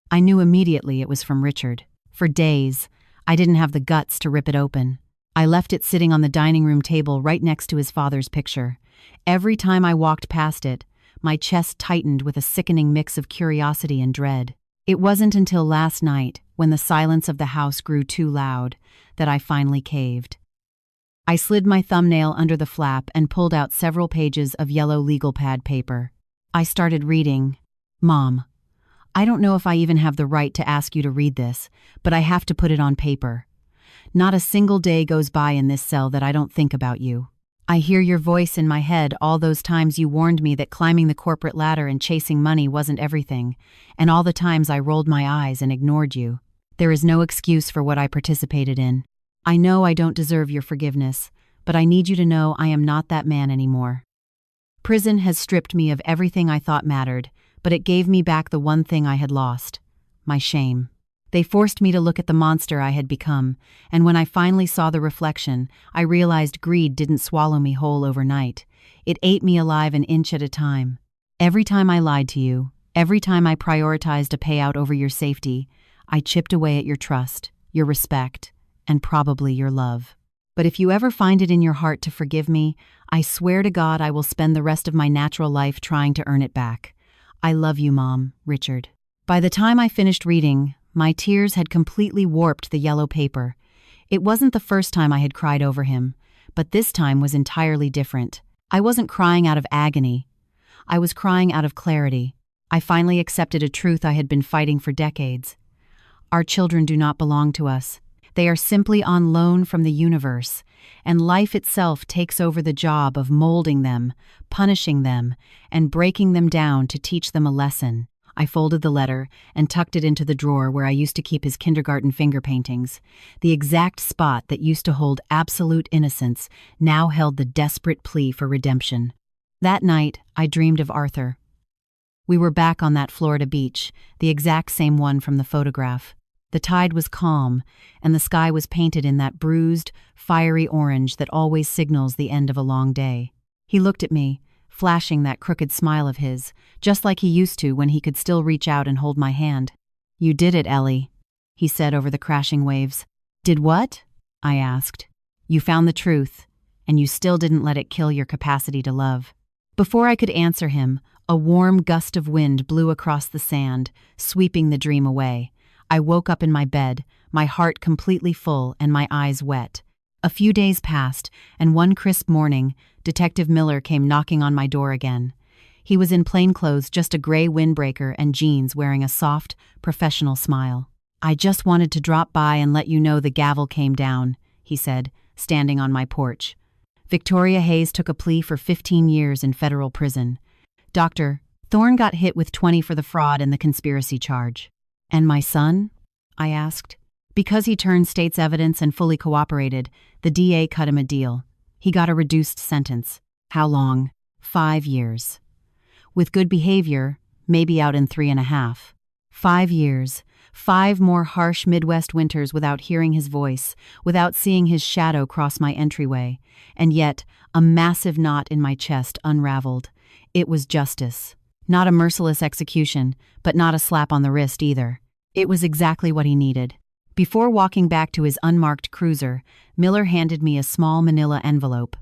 I knew immediately it was from Richard. For days, I didn't have the guts to rip it open. I left it sitting on the dining room table right next to his father's picture. Every time I walked past it, my chest tightened with a sickening mix of curiosity and dread. It wasn't until last night, when the silence of the house grew too loud, that I finally caved. I slid my thumbnail under the flap and pulled out several pages of yellow legal pad paper. I started reading. Mom, I don't know if I even have the right to ask you to read this, but I have to put it on paper. Not a single day goes by in this cell that I don't think about you. I hear your voice in my head all those times you warned me that climbing the corporate ladder and chasing money wasn't everything, and all the times I rolled my eyes and ignored you. There is no excuse for what I participated in. I know I don't deserve your forgiveness, but I need you to know I am not that man anymore. Prison has stripped me of everything I thought mattered, but it gave me back the one thing I had lost: my shame. They forced me to look at the monster I had become, and when I finally saw the reflection, I realized greed didn't swallow me whole overnight. It ate me alive an inch at a time. Every time I lied to you, every time I prioritized a payout over your safety, I chipped away at your trust, your respect, and probably your love. But if you ever find it in your heart to forgive me, I swear to God I will spend the rest of my natural life trying to earn it back. I love you, Mom, Richard. By the time I finished reading, my tears had completely warped the yellow paper. It wasn't the first time I had cried over him, but this time was entirely different. I wasn't crying out of agony. I was crying out of clarity. I finally accepted a truth I had been fighting for decades. Our children do not belong to us. They are simply on loan from the universe, and life itself takes over the job of molding them, punishing them, and breaking them down to teach them a lesson. I folded the letter and tucked it into the drawer where I used to keep his kindergarten finger paintings. The exact spot that used to hold absolute innocence now held the desperate plea for redemption. That night, I dreamed of Arthur. We were back on that Florida beach, the exact same one from the photograph. The tide was calm, and the sky was painted in that bruised, fiery orange that always signals the end of a long day. He looked at me, flashing that crooked smile of his, just like he used to when he could still reach out and hold my hand. "You did it, Ellie," he said over the crashing waves. "Did what?" I asked. "You found the truth, and you still didn't let it kill your capacity to love." Before I could answer him, a warm gust of wind blew across the sand, sweeping the dream away. I woke up in my bed, my heart completely full and my eyes wet. A few days passed, and one crisp morning, Detective Miller came knocking on my door again. He was in plain clothes, just a gray windbreaker and jeans, wearing a soft, professional smile. "I just wanted to drop by and let you know the gavel came down," he said, standing on my porch. "Victoria Hayes took a plea for 15 years in federal prison. Dr. Thorne got hit with 20 for the fraud and the conspiracy charge." "And my son?" I asked. "Because he turned state's evidence and fully cooperated, the DA cut him a deal. He got a reduced sentence." "How long?" 5 years. "With good behavior, maybe out in 3.5. 5 years. 5 more harsh Midwest winters without hearing his voice, without seeing his shadow cross my entryway. And yet, a massive knot in my chest unraveled. It was justice. Not a merciless execution, but not a slap on the wrist either. It was exactly what he needed. Before walking back to his unmarked cruiser, Miller handed me a small manila envelope.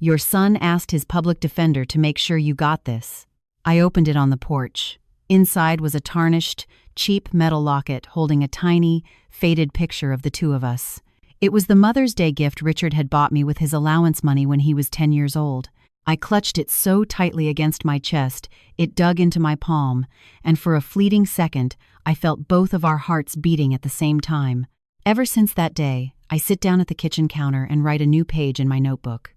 "Your son asked his public defender to make sure you got this." I opened it on the porch. Inside was a tarnished, cheap metal locket holding a tiny, faded picture of the two of us. It was the Mother's Day gift Richard had bought me with his allowance money when he was 10 years old. I clutched it so tightly against my chest, it dug into my palm, and for a fleeting second, I felt both of our hearts beating at the same time. Ever since that day, I sit down at the kitchen counter and write a new page in my notebook.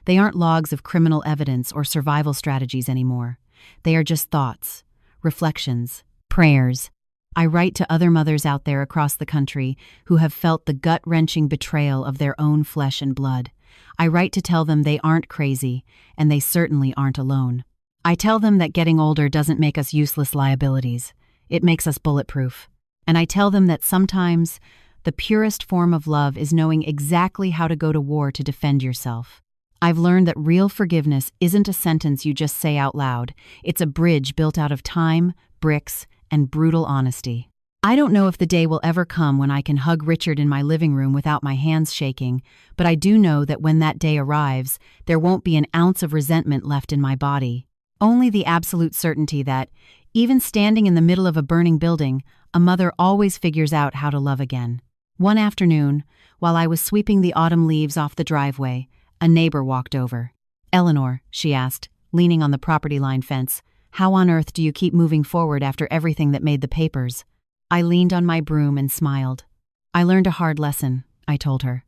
They aren't logs of criminal evidence or survival strategies anymore. They are just thoughts, reflections, prayers. I write to other mothers out there across the country who have felt the gut-wrenching betrayal of their own flesh and blood. I write to tell them they aren't crazy, and they certainly aren't alone. I tell them that getting older doesn't make us useless liabilities. It makes us bulletproof. And I tell them that sometimes the purest form of love is knowing exactly how to go to war to defend yourself. I've learned that real forgiveness isn't a sentence you just say out loud. It's a bridge built out of time, bricks, and brutal honesty. I don't know if the day will ever come when I can hug Richard in my living room without my hands shaking, but I do know that when that day arrives, there won't be an ounce of resentment left in my body. Only the absolute certainty that, even standing in the middle of a burning building, a mother always figures out how to love again. One afternoon, while I was sweeping the autumn leaves off the driveway, a neighbor walked over. "Eleanor," she asked, leaning on the property line fence, "how on earth do you keep moving forward after everything that made the papers?" I leaned on my broom and smiled. "I learned a hard lesson," I told her.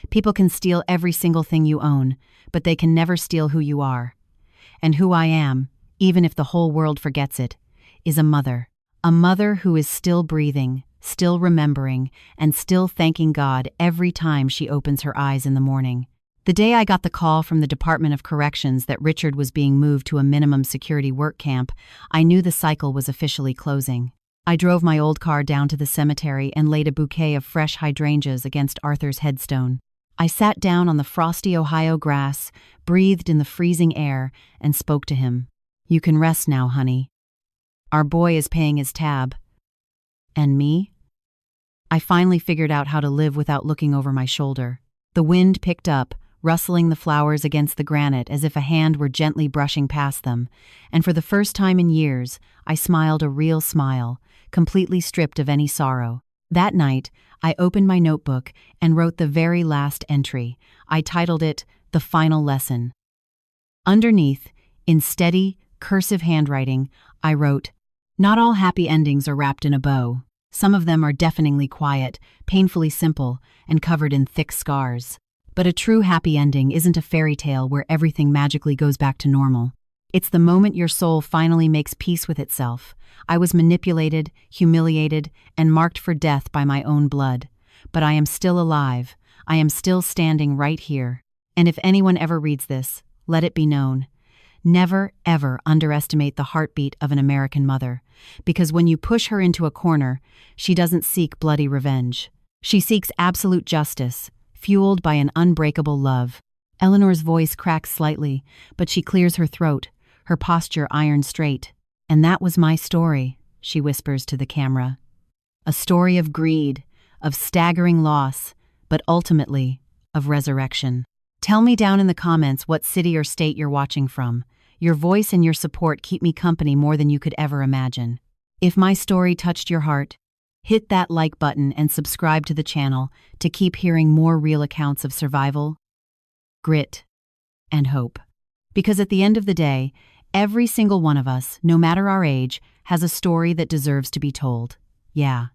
"People can steal every single thing you own, but they can never steal who you are. And who I am, even if the whole world forgets it, is a mother. A mother who is still breathing, still remembering, and still thanking God every time she opens her eyes in the morning." The day I got the call from the Department of Corrections that Richard was being moved to a minimum security work camp, I knew the cycle was officially closing. I drove my old car down to the cemetery and laid a bouquet of fresh hydrangeas against Arthur's headstone. I sat down on the frosty Ohio grass, breathed in the freezing air, and spoke to him. "You can rest now, honey. Our boy is paying his tab." And me? I finally figured out how to live without looking over my shoulder. The wind picked up, rustling the flowers against the granite as if a hand were gently brushing past them, and for the first time in years, I smiled a real smile, completely stripped of any sorrow. That night, I opened my notebook and wrote the very last entry. I titled it, "The Final Lesson." Underneath, in steady, cursive handwriting, I wrote, "Not all happy endings are wrapped in a bow. Some of them are deafeningly quiet, painfully simple, and covered in thick scars. But a true happy ending isn't a fairy tale where everything magically goes back to normal. It's the moment your soul finally makes peace with itself. I was manipulated, humiliated, and marked for death by my own blood. But I am still alive. I am still standing right here. And if anyone ever reads this, let it be known. Never, ever underestimate the heartbeat of an American mother, because when you push her into a corner, she doesn't seek bloody revenge. She seeks absolute justice, fueled by an unbreakable love." Eleanor's voice cracks slightly, but she clears her throat, her posture iron straight. "And that was my story," she whispers to the camera. "A story of greed, of staggering loss, but ultimately, of resurrection." Tell me down in the comments what city or state you're watching from. Your voice and your support keep me company more than you could ever imagine. If my story touched your heart, hit that like button and subscribe to the channel to keep hearing more real accounts of survival, grit, and hope. Because at the end of the day, every single one of us, no matter our age, has a story that deserves to be told. Yeah.